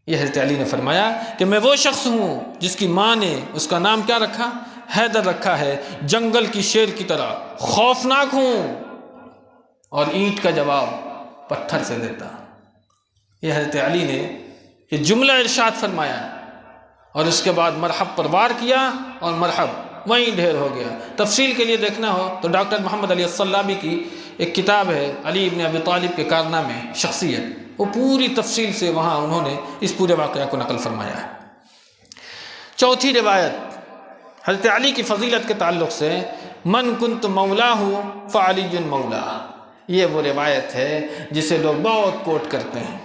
یہ حضرت علی نے فرمایا کہ میں وہ شخص ہوں جس کی ماں نے اس کا نام کیا رکھا؟ حیدر رکھا ہے، جنگل کی شیر کی طرح خوفناک ہوں اور اینٹ کا جواب پتھر سے دیتا۔ یہ حضرت علی نے یہ جملہ ارشاد فرمایا اور اس کے بعد مرحب پر وار کیا اور مرحب وہیں ڈھیر ہو گیا۔ تفصیل کے لیے دیکھنا ہو تو ڈاکٹر محمد علی الصلابی کی ایک کتاب ہے علی ابن ابی طالب کے کارنامے شخصیت، وہ پوری تفصیل سے وہاں انہوں نے اس پورے واقعہ کو نقل فرمایا ہے۔ چوتھی روایت حضرت علی کی فضیلت کے تعلق سے من کنت مولاہ فعلی مولا، یہ وہ روایت ہے جسے لوگ بہت کوٹ کرتے ہیں۔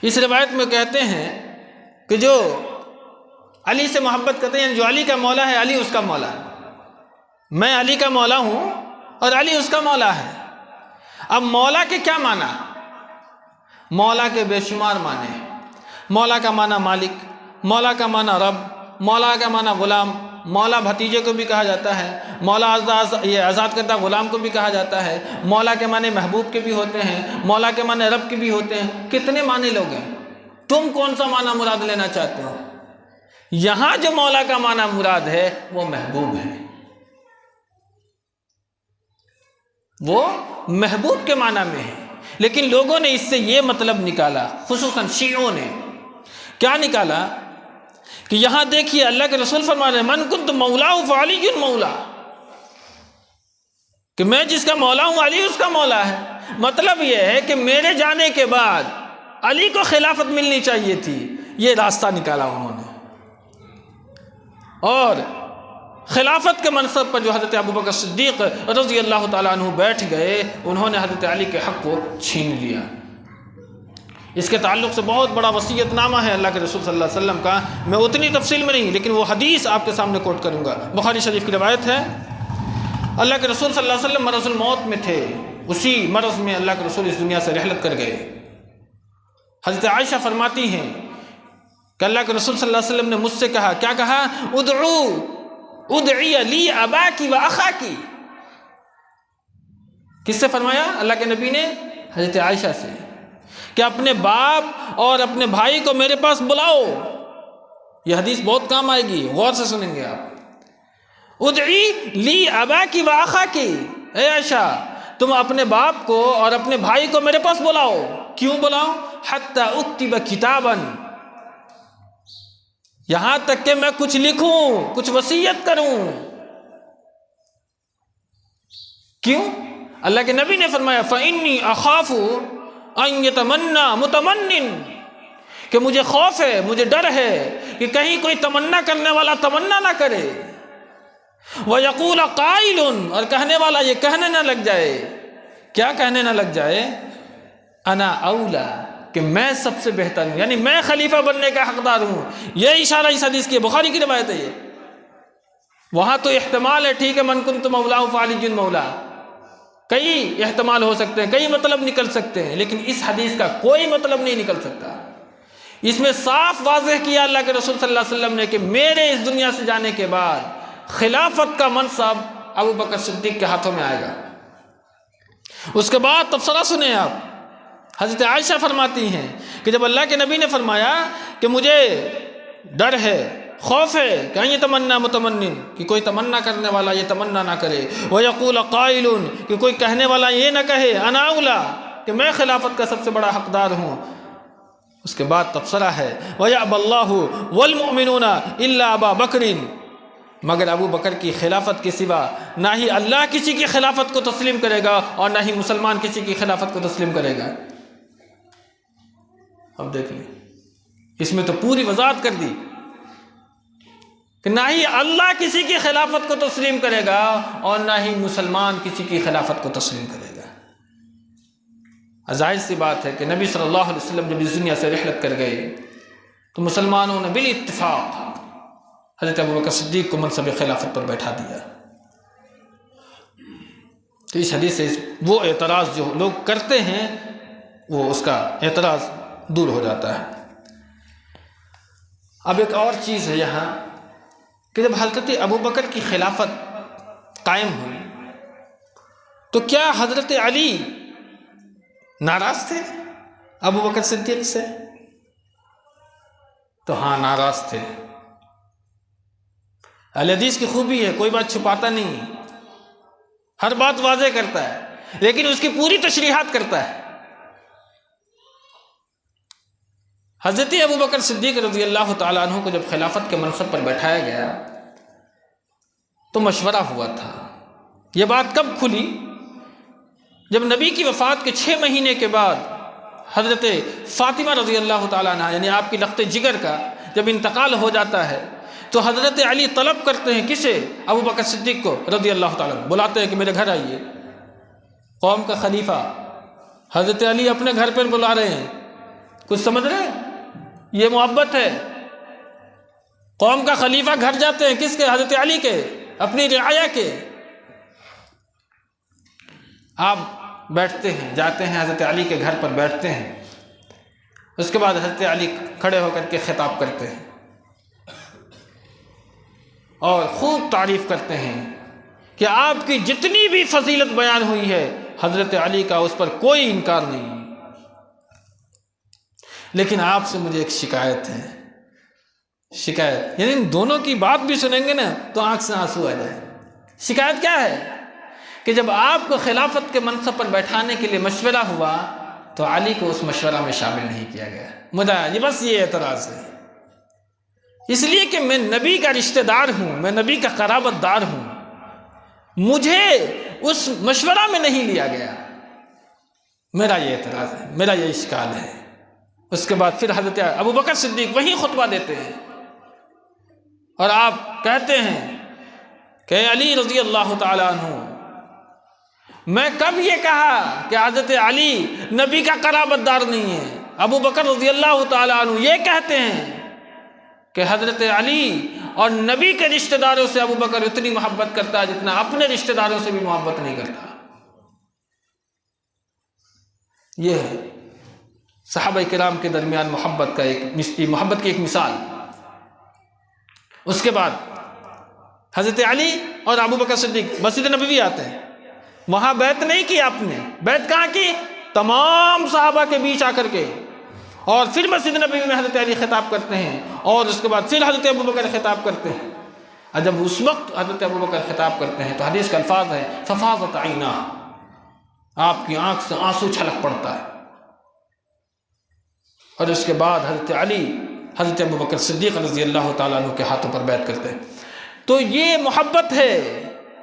اس روایت میں کہتے ہیں کہ جو علی سے محبت کرتے ہیں، جو علی کا مولا ہے علی اس کا مولا ہے، میں علی کا مولا ہوں اور علی اس کا مولا ہے۔ اب مولا کے کیا معنی؟ مولا کے بے شمار معنی۔ مولا کا معنی مالک، مولا کا معنی رب، مولا کا معنی غلام، مولا بھتیجے کو بھی کہا جاتا ہے، مولا یہ آزاد کردہ غلام کو بھی کہا جاتا ہے، مولا کے معنی محبوب کے بھی ہوتے ہیں، مولا کے معنی رب کے بھی ہوتے ہیں۔ کتنے معنی لوگ ہیں؟ تم کون سا معنی مراد لینا چاہتے ہو؟ یہاں جو مولا کا معنی مراد ہے وہ محبوب ہے، وہ محبوب کے معنی میں ہے۔ لیکن لوگوں نے اس سے یہ مطلب نکالا، خصوصاً شیعوں نے کیا نکالا کہ یہاں دیکھیے اللہ کے رسول فرما رہے ہیں من کنت مولا فعلی مولا، کہ میں جس کا مولا ہوں علی اس کا مولا ہے۔ مطلب یہ ہے کہ میرے جانے کے بعد علی کو خلافت ملنی چاہیے تھی، یہ راستہ نکالا انہوں نے، اور خلافت کے منصب پر جو حضرت ابوبکر صدیق رضی اللہ تعالیٰ عنہ بیٹھ گئے، انہوں نے حضرت علی کے حق کو چھین لیا۔ اس کے تعلق سے بہت بڑا وصیت نامہ ہے اللہ کے رسول صلی اللہ علیہ وسلم کا، میں اتنی تفصیل میں نہیں، لیکن وہ حدیث آپ کے سامنے کوٹ کروں گا۔ بخاری شریف کی روایت ہے، اللہ کے رسول صلی اللہ علیہ وسلم مرض الموت میں تھے، اسی مرض میں اللہ کے رسول اس دنیا سے رحلت کر گئے۔ حضرت عائشہ فرماتی ہیں کہ اللہ کے رسول صلی اللہ علیہ وسلم نے مجھ سے کہا، کیا کہا؟ ادعی لی اباکی و اخاکی۔ کس سے فرمایا؟ اللہ کے نبی نے حضرت عائشہ سے، کہ اپنے باپ اور اپنے بھائی کو میرے پاس بلاؤ۔ یہ حدیث بہت کام آئے گی، غور سے سنیں گے آپ۔ ادعی لی اباکی و اخاکی، اے عائشہ تم اپنے باپ کو اور اپنے بھائی کو میرے پاس بلاؤ۔ کیوں بلاؤ؟ حتی اکتب کتابا، یہاں تک کہ میں کچھ لکھوں، کچھ وصیت کروں۔ کیوں؟ اللہ کے نبی نے فرمایا فإنی اخاف ان یتمنی متمن، کہ مجھے خوف ہے، مجھے ڈر ہے کہ کہیں کوئی تمنا کرنے والا تمنا نہ کرے، وَيَقُولَ قَائِلٌ، اور کہنے والا یہ کہنے نہ لگ جائے، کیا کہنے نہ لگ جائے؟ انا اولا، کہ میں سب سے بہتر ہوں، یعنی میں خلیفہ بننے کا حقدار ہوں۔ یہ اشارہ اس حدیث کی، بخاری کی روایت ہے یہ۔ وہاں تو احتمال ہے، ٹھیک ہے، من کنت مولا فعلی مولا، کئی احتمال ہو سکتے ہیں، کئی مطلب نکل سکتے ہیں، لیکن اس حدیث کا کوئی مطلب نہیں نکل سکتا۔ اس میں صاف واضح کیا اللہ کے رسول صلی اللہ علیہ وسلم نے کہ میرے اس دنیا سے جانے کے بعد خلافت کا منصب ابو بکر صدیق کے ہاتھوں میں آئے گا۔ اس کے بعد تبصرہ سنیں آپ، حضرت عائشہ فرماتی ہیں کہ جب اللہ کے نبی نے فرمایا کہ مجھے ڈر ہے، خوف ہے کہ ان یتمنی متمن، کہ کوئی تمنا کرنے والا یہ تمنا نہ کرے، وَيَقُولَ قَائِلٌ، کہ کوئی کہنے والا یہ نہ کہے انا اولا، کہ میں خلافت کا سب سے بڑا حقدار ہوں۔ اس کے بعد تبصرہ ہے وَيَأْبَى اللَّهُ وَالْمُؤْمِنُونَ إِلَّا أَبَا بَكْرٍ، مگر ابو بکر کی خلافت کے سوا نہ ہی اللہ کسی کی خلافت کو تسلیم کرے گا اور نہ ہی مسلمان کسی کی خلافت کو تسلیم کرے گا۔ اب دیکھ لیں، اس میں تو پوری وضاحت کر دی کہ نہ ہی اللہ کسی کی خلافت کو تسلیم کرے گا اور نہ ہی مسلمان کسی کی خلافت کو تسلیم کرے گا۔ ظاہر سی بات ہے کہ نبی صلی اللہ علیہ وسلم جب اس دنیا سے رحلت کر گئے تو مسلمانوں نے بالاتفاق حضرت ابو بکر صدیق کو منصب خلافت پر بیٹھا دیا۔ تو اس حدیث سے وہ اعتراض جو لوگ کرتے ہیں وہ اس کا اعتراض دور ہو جاتا ہے۔ اب ایک اور چیز ہے یہاں کہ جب حضرت ابو بکر کی خلافت قائم ہوئی تو کیا حضرت علی ناراض تھے ابو بکر صدیق سے؟ تو ہاں، ناراض تھے۔ اہل حدیث کی خوبی ہے، کوئی بات چھپاتا نہیں، ہر بات واضح کرتا ہے، لیکن اس کی پوری تشریحات کرتا ہے۔ حضرت ابو بکر صدیق رضی اللہ تعالیٰ عنہ کو جب خلافت کے منصب پر بیٹھایا گیا تو مشورہ ہوا تھا۔ یہ بات کب کھلی؟ جب نبی کی وفات کے 6 مہینے کے بعد حضرت فاطمہ رضی اللہ تعالیٰ عنہ، یعنی آپ کی لخت جگر کا جب انتقال ہو جاتا ہے تو حضرت علی طلب کرتے ہیں کسے؟ ابو بکر صدیق کو رضی اللہ تعالیٰ عنہ، بلاتے ہیں کہ میرے گھر آئیے۔ قوم کا خلیفہ حضرت علی اپنے گھر پر بلا رہے ہیں، کچھ سمجھ رہے ہیں؟ یہ محبت ہے۔ قوم کا خلیفہ گھر جاتے ہیں، کس کے؟ حضرت علی کے، اپنی رعایا کے۔ آپ بیٹھتے ہیں، جاتے ہیں حضرت علی کے گھر پر بیٹھتے ہیں، اس کے بعد حضرت علی کھڑے ہو کر کے خطاب کرتے ہیں اور خوب تعریف کرتے ہیں کہ آپ کی جتنی بھی فضیلت بیان ہوئی ہے حضرت علی کا اس پر کوئی انکار نہیں، لیکن آپ سے مجھے ایک شکایت ہے۔ شکایت یعنی ان دونوں کی بات بھی سنیں گے نا تو آنکھ سے آنسو آ جائے۔ شکایت کیا ہے؟ کہ جب آپ کو خلافت کے منصب پر بیٹھانے کے لیے مشورہ ہوا تو علی کو اس مشورہ میں شامل نہیں کیا گیا۔ مجھے یہ بس یہ اعتراض ہے، اس لیے کہ میں نبی کا رشتہ دار ہوں، میں نبی کا قرابت دار ہوں، مجھے اس مشورہ میں نہیں لیا گیا۔ میرا یہ اعتراض ہے، میرا یہ اشکال ہے۔ اس کے بعد پھر حضرت ابو بکر صدیق وہیں خطبہ دیتے ہیں اور آپ کہتے ہیں کہ علی رضی اللہ تعالیٰ عنہ، میں کب یہ کہا کہ حضرت علی نبی کا قرابت دار نہیں ہے؟ ابو بکر رضی اللہ تعالیٰ عنہ یہ کہتے ہیں کہ حضرت علی اور نبی کے رشتہ داروں سے ابو بکر اتنی محبت کرتا ہے جتنا اپنے رشتہ داروں سے بھی محبت نہیں کرتا۔ یہ ہے صحابہ کرام کے درمیان محبت کی ایک مثال۔ اس کے بعد حضرت علی اور ابو بکر صدیق مسجد نبوی آتے ہیں، وہاں بیعت نہیں کی آپ نے۔ بیعت کہاں کی؟ تمام صحابہ کے بیچ آ کر کے، اور پھر مسجد نبوی میں حضرت علی خطاب کرتے ہیں اور اس کے بعد پھر حضرت ابو بکر خطاب کرتے ہیں۔ اور جب اس وقت حضرت ابوبکر خطاب کرتے ہیں تو حدیث کا الفاظ ہے ففاضت عینا، آپ کی آنکھ سے آنسو چھلک پڑتا ہے۔ اور اس کے بعد حضرت علی حضرت ابوبکر صدیق رضی اللہ تعالیٰ عنہ کے ہاتھوں پر بیعت کرتے ہیں۔ تو یہ محبت ہے۔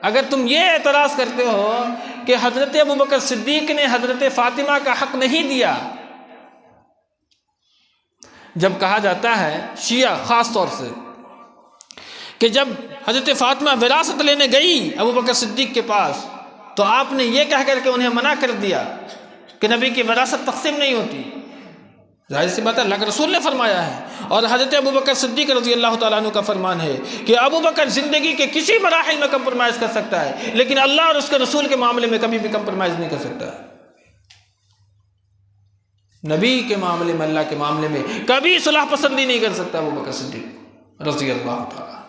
اگر تم یہ اعتراض کرتے ہو کہ حضرت ابوبکر صدیق نے حضرت فاطمہ کا حق نہیں دیا، جب کہا جاتا ہے شیعہ خاص طور سے کہ جب حضرت فاطمہ وراثت لینے گئی ابوبکر صدیق کے پاس تو آپ نے یہ کہہ کر کے انہیں منع کر دیا کہ نبی کی وراثت تقسیم نہیں ہوتی، ظاہر سی بات ہے اللہ کے رسول نے فرمایا ہے۔ اور حضرت ابوبکر صدیق رضی اللہ تعالیٰ عنہ کا فرمان ہے کہ ابوبکر زندگی کے کسی مراحل میں کمپرمائز کر سکتا ہے، لیکن اللہ اور اس کے رسول کے معاملے میں کبھی بھی کمپرمائز نہیں کر سکتا ہے۔ نبی کے معاملے میں، اللہ کے معاملے میں کبھی صلح پسندی نہیں کر سکتا ابوبکر صدیق رضی اللہ تعالیٰ۔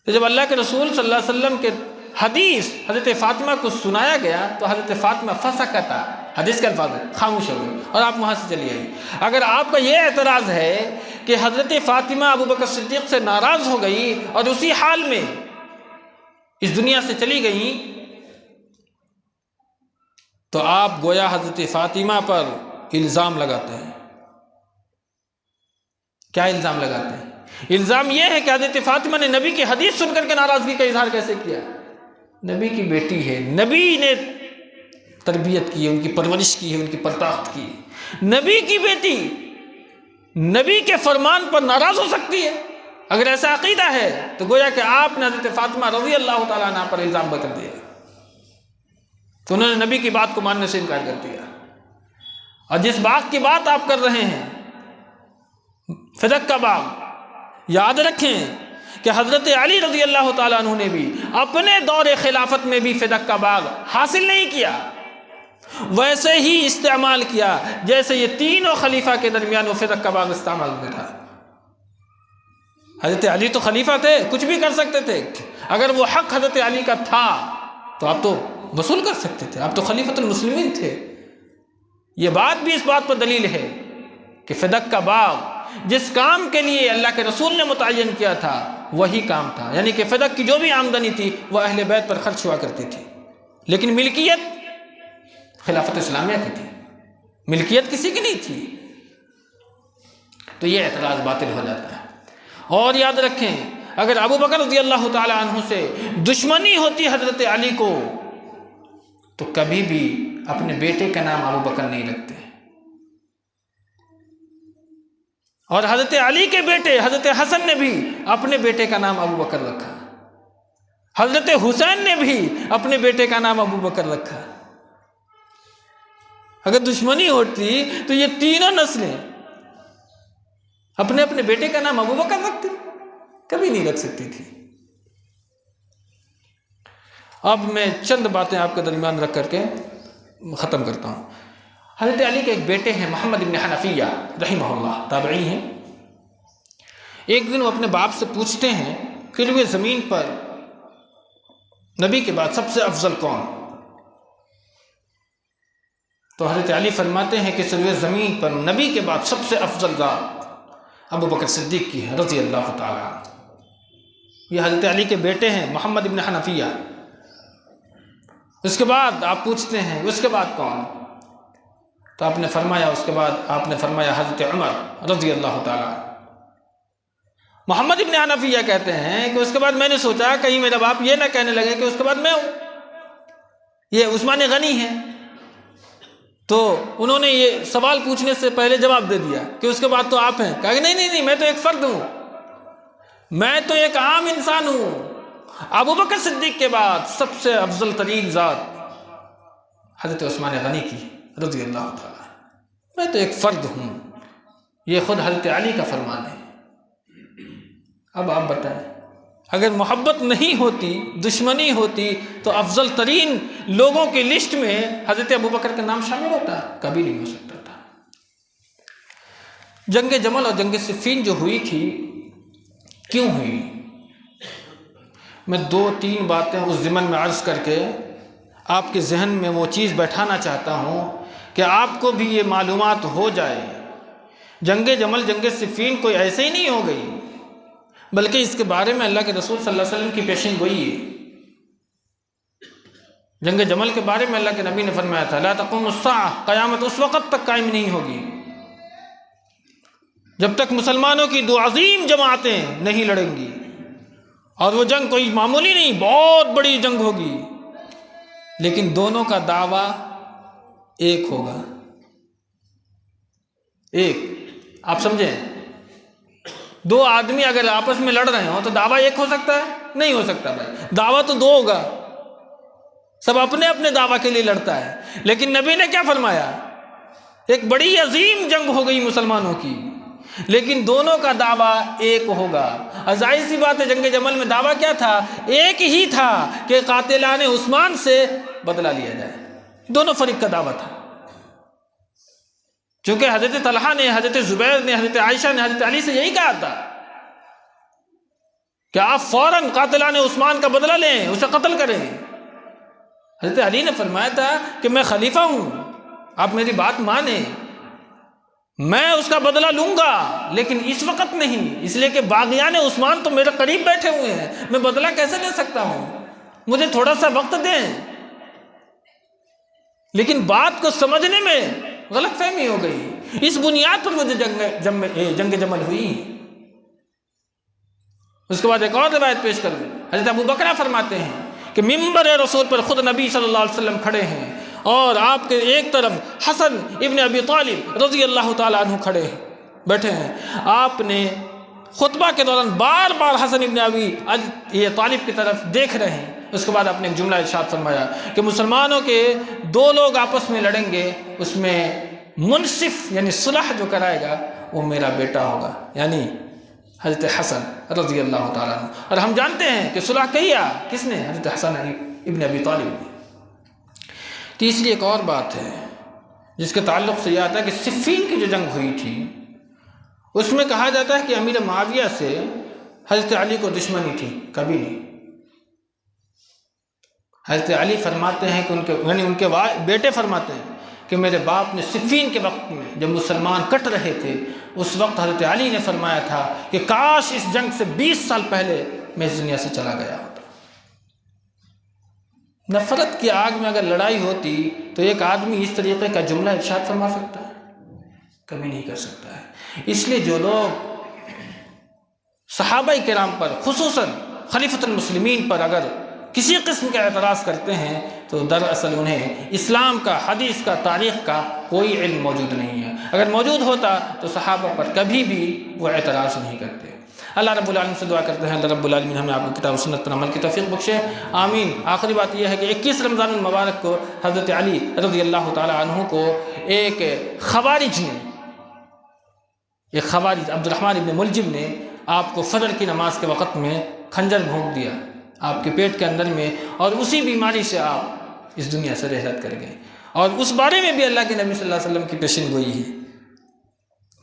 جب اللہ کے رسول صلی اللہ علیہ وسلم کے حدیث حضرت فاطمہ کو سنایا گیا تو حضرت فاطمہ فسکتا، حدیث کا الفاظ ہے خاموش ہو گئی اور آپ وہاں سے چلی آئی۔ اگر آپ کا یہ اعتراض ہے کہ حضرت فاطمہ ابوبکر صدیق سے ناراض ہو گئی اور اسی حال میں اس دنیا سے چلی گئی، تو آپ گویا حضرت فاطمہ پر الزام لگاتے ہیں۔ کیا الزام لگاتے ہیں؟ الزام یہ ہے کہ حضرت فاطمہ نے نبی کی حدیث سن کر کے ناراضگی کا اظہار کیسے کیا؟ نبی کی بیٹی ہے، نبی نے تربیت کی ہے، ان کی پرورش کی ہے، ان کی پرتاخت کی ہے۔ نبی کی بیٹی نبی کے فرمان پر ناراض ہو سکتی ہے؟ اگر ایسا عقیدہ ہے تو گویا کہ آپ نے حضرت فاطمہ رضی اللہ تعالیٰ عنہ پر الزام کر دیا، تو انہوں نے نبی کی بات کو ماننے سے انکار کر دیا۔ اور جس باغ کی بات آپ کر رہے ہیں فدق کا باغ، یاد رکھیں کہ حضرت علی رضی اللہ تعالیٰ عنہ نے بھی اپنے دور خلافت میں بھی فدق کا باغ حاصل نہیں کیا، ویسے ہی استعمال کیا جیسے یہ تینوں خلیفہ کے درمیان وہ فدق کا باغ استعمال میں تھا۔ حضرت علی تو خلیفہ تھے، کچھ بھی کر سکتے تھے، اگر وہ حق حضرت علی کا تھا تو آپ تو وصول کر سکتے تھے، آپ تو خلیفۃ المسلمین تھے۔ یہ بات بھی اس بات پر دلیل ہے کہ فدق کا باغ جس کام کے لیے اللہ کے رسول نے متعین کیا تھا وہی کام تھا، یعنی کہ فدق کی جو بھی آمدنی تھی وہ اہل بیت پر خرچ ہوا کرتی تھی، لیکن ملکیت خلافت اسلامیہ کی تھی، ملکیت کسی کی نہیں تھی۔ تو یہ اعتراض باطل ہو جاتا ہے۔ اور یاد رکھیں اگر ابوبکر رضی اللہ تعالی عنہ سے دشمنی ہوتی حضرت علی کو تو کبھی بھی اپنے بیٹے کا نام ابوبکر نہیں رکھتے، اور حضرت علی کے بیٹے حضرت حسن نے بھی اپنے بیٹے کا نام ابوبکر رکھا، حضرت حسین نے بھی اپنے بیٹے کا نام ابوبکر رکھا۔ اگر دشمنی ہوتی تو یہ تینوں نسلیں اپنے اپنے بیٹے کا نام ابوبکر رکھتے؟ کبھی نہیں رکھ سکتی تھی۔ اب میں چند باتیں آپ کے درمیان رکھ کر کے ختم کرتا ہوں۔ حضرت علی کے ایک بیٹے ہیں محمد بن حنفیہ رحمہ اللہ، تابعی ہیں۔ ایک دن وہ اپنے باپ سے پوچھتے ہیں کہ روئے زمین پر نبی کے بعد سب سے افضل کون؟ تو حضرت علی فرماتے ہیں کہ روئے زمین پر نبی کے بعد سب سے افضل ذات ابوبکر صدیق کی ہے رضی اللہ تعالیٰ۔ یہ حضرت علی کے بیٹے ہیں محمد بن حنفیہ۔ اس کے بعد آپ پوچھتے ہیں اس کے بعد کون؟ تو آپ نے فرمایا حضرت عمر رضی اللہ تعالیٰ۔ محمد بن حنفیہ کہتے ہیں کہ اس کے بعد میں نے سوچا کہیں میرا باپ یہ نہ کہنے لگے کہ اس کے بعد میں ہوں، یہ عثمان غنی ہیں۔ تو انہوں نے یہ سوال پوچھنے سے پہلے جواب دے دیا کہ اس کے بعد تو آپ ہیں۔ کہا کہ نہیں میں تو ایک فرد ہوں، میں تو ایک عام انسان ہوں۔ ابوبکر صدیق کے بعد سب سے افضل ترین ذات حضرت عثمان غنی کی رضی اللہ تعالیٰ، میں تو ایک فرد ہوں۔ یہ خود حضرت علی کا فرمان ہے۔ اب آپ بتائیں اگر محبت نہیں ہوتی، دشمنی ہوتی تو افضل ترین لوگوں کی لسٹ میں حضرت ابوبکر کا نام شامل ہوتا؟ کبھی نہیں ہو سکتا تھا۔ جنگ جمل اور جنگ صفین جو ہوئی تھی، کیوں ہوئی؟ میں 2-3 باتیں اس ضمن میں عرض کر کے آپ کے ذہن میں وہ چیز بیٹھانا چاہتا ہوں کہ آپ کو بھی یہ معلومات ہو جائے۔ جنگ جمل جنگ صفین کوئی ایسے ہی نہیں ہو گئی، بلکہ اس کے بارے میں اللہ کے رسول صلی اللہ علیہ وسلم کی پیشین گوئی ہے۔ جنگ جمل کے بارے میں اللہ کے نبی نے فرمایا تھا لا تقوم الساعہ، قیامت اس وقت تک قائم نہیں ہوگی جب تک مسلمانوں کی دو عظیم جماعتیں نہیں لڑیں گی، اور وہ جنگ کوئی معمولی نہیں، بہت بڑی جنگ ہوگی، لیکن دونوں کا دعویٰ ایک ہوگا۔ ایک، آپ سمجھیں، دو آدمی اگر آپس میں لڑ رہے ہوں تو دعویٰ ایک ہو سکتا ہے؟ نہیں ہو سکتا بھائی، دعویٰ تو دو ہوگا، سب اپنے اپنے دعویٰ کے لیے لڑتا ہے۔ لیکن نبی نے کیا فرمایا؟ ایک بڑی عظیم جنگ ہو گئی مسلمانوں کی، لیکن دونوں کا دعویٰ ایک ہوگا۔ ظاہر سی بات ہے جنگ جمل میں دعویٰ کیا تھا؟ ایک ہی تھا کہ قاتلان عثمان سے بدلہ لیا جائے، دونوں فریق کا دعویٰ تھا۔ چونکہ حضرت طلحہ نے، حضرت زبیر نے، حضرت عائشہ نے حضرت علی سے یہی کہا تھا کہ آپ فوراً قاتلان عثمان کا بدلہ لیں، اسے قتل کریں۔ حضرت علی نے فرمایا تھا کہ میں خلیفہ ہوں، آپ میری بات مانیں، میں اس کا بدلہ لوں گا، لیکن اس وقت نہیں، اس لیے کہ باغیان عثمان تو میرے قریب بیٹھے ہوئے ہیں، میں بدلہ کیسے لے سکتا ہوں، مجھے تھوڑا سا وقت دیں۔ لیکن بات کو سمجھنے میں غلط فہمی ہو گئی، اس بنیاد پر مجھے جنگ جمل ہوئی۔ اس کے بعد ایک اور روایت پیش کر دیں، حضرت ابو بکر فرماتے ہیں کہ ممبر رسول پر خود نبی صلی اللہ علیہ وسلم کھڑے ہیں، اور آپ کے ایک طرف حسن ابن ابی طالب رضی اللہ تعالیٰ عنہ کھڑے ہیں، بیٹھے ہیں۔ آپ نے خطبہ کے دوران بار بار حسن ابن ابی طالب کی طرف دیکھ رہے ہیں۔ اس کے بعد آپ نے ایک جملہ ارشاد فرمایا کہ مسلمانوں کے دو لوگ آپس میں لڑیں گے، اس میں منصف یعنی صلح جو کرائے گا وہ میرا بیٹا ہوگا، یعنی حضرت حسن رضی اللہ تعالیٰ عنہ۔ اور ہم جانتے ہیں کہ صلح کیا کس نے؟ حضرت حسن ابن ابی طالب نے۔ تیسری ایک اور بات ہے جس کے تعلق سے یہ آتا ہے کہ صفین کی جو جنگ ہوئی تھی اس میں کہا جاتا ہے کہ امیر معاویہ سے حضرت علی کو دشمنی تھی، کبھی نہیں۔ حضرت علی فرماتے ہیں کہ ان کے بیٹے فرماتے ہیں کہ میرے باپ نے صفین کے وقت میں جب مسلمان کٹ رہے تھے اس وقت حضرت علی نے فرمایا تھا کہ کاش اس جنگ سے 20 سال پہلے میں اس دنیا سے چلا گیا ہوتا۔ نفرت کی آگ میں اگر لڑائی ہوتی تو ایک آدمی اس طریقے کا جملہ ارشاد فرما سکتا ہے؟ کبھی نہیں کر سکتا ہے۔ اس لیے جو لوگ صحابہ کرام پر، خصوصاً خلیفۃ المسلمین پر اگر کسی قسم کا اعتراض کرتے ہیں تو دراصل انہیں اسلام کا، حدیث کا، تاریخ کا کوئی علم موجود نہیں ہے۔ اگر موجود ہوتا تو صحابہ پر کبھی بھی وہ اعتراض نہیں کرتے۔ اللہ رب العالمین سے دعا کرتے ہیں اللہ رب العالمین ہمیں آپ کو کتاب و سنت پر عمل کی توفیق بخشے، آمین۔ آخری بات یہ ہے کہ 21 رمضان المبارک کو حضرت علی رضی اللہ تعالی عنہ کو ایک خوارج نے، ایک خوارج عبد الرحمن ابن ملجم نے آپ کو فجر کی نماز کے وقت میں خنجر بھونک دیا آپ کے پیٹ کے اندر میں، اور اسی بیماری سے آپ اس دنیا سے رحلت کر گئے۔ اور اس بارے میں بھی اللہ کے نبی صلی اللہ علیہ وسلم کی پیشین گوئی ہے۔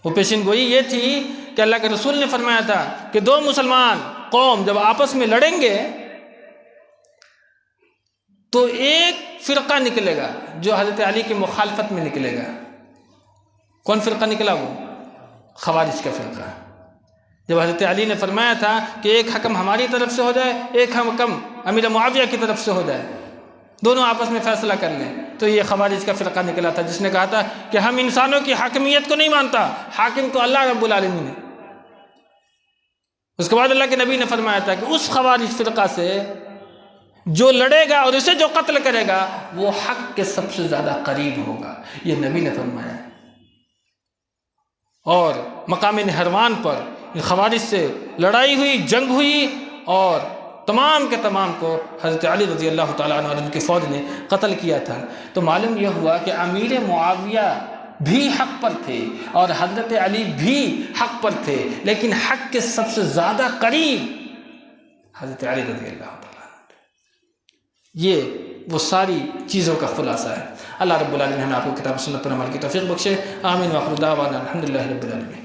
وہ پیشین گوئی یہ تھی کہ اللہ کے رسول نے فرمایا تھا کہ دو مسلمان قوم جب آپس میں لڑیں گے تو ایک فرقہ نکلے گا جو حضرت علی کی مخالفت میں نکلے گا۔ کون فرقہ نکلا؟ وہ خوارج کا فرقہ۔ جب حضرت علی نے فرمایا تھا کہ ایک حکم ہماری طرف سے ہو جائے، ایک حکم امیر معاویہ کی طرف سے ہو جائے، دونوں آپس میں فیصلہ کر لیں، تو یہ خوارج کا فرقہ نکلا تھا جس نے کہا تھا کہ ہم انسانوں کی حاکمیت کو نہیں مانتا، حاکم تو اللہ رب العالمین ہے۔ اس کے بعد اللہ کے نبی نے فرمایا تھا کہ اس خوارج فرقہ سے جو لڑے گا اور اسے جو قتل کرے گا وہ حق کے سب سے زیادہ قریب ہوگا، یہ نبی نے فرمایا ہے۔ اور مقام نہروان پر خوارج سے لڑائی ہوئی، جنگ ہوئی، اور تمام کے تمام کو حضرت علی رضی اللہ تعالیٰ عنہ اور ان کی فوج نے قتل کیا تھا۔ تو معلوم یہ ہوا کہ امیر معاویہ بھی حق پر تھے اور حضرت علی بھی حق پر تھے، لیکن حق کے سب سے زیادہ قریب حضرت علی رضی اللہ تعالیٰ عنہ۔ یہ وہ ساری چیزوں کا خلاصہ ہے۔ اللہ رب العالمین ہمیں آپ کو کتاب و سنت پر عمل کی توفیق بخشے، آمین وآخر دعوانا الحمدللہ رب العالمین۔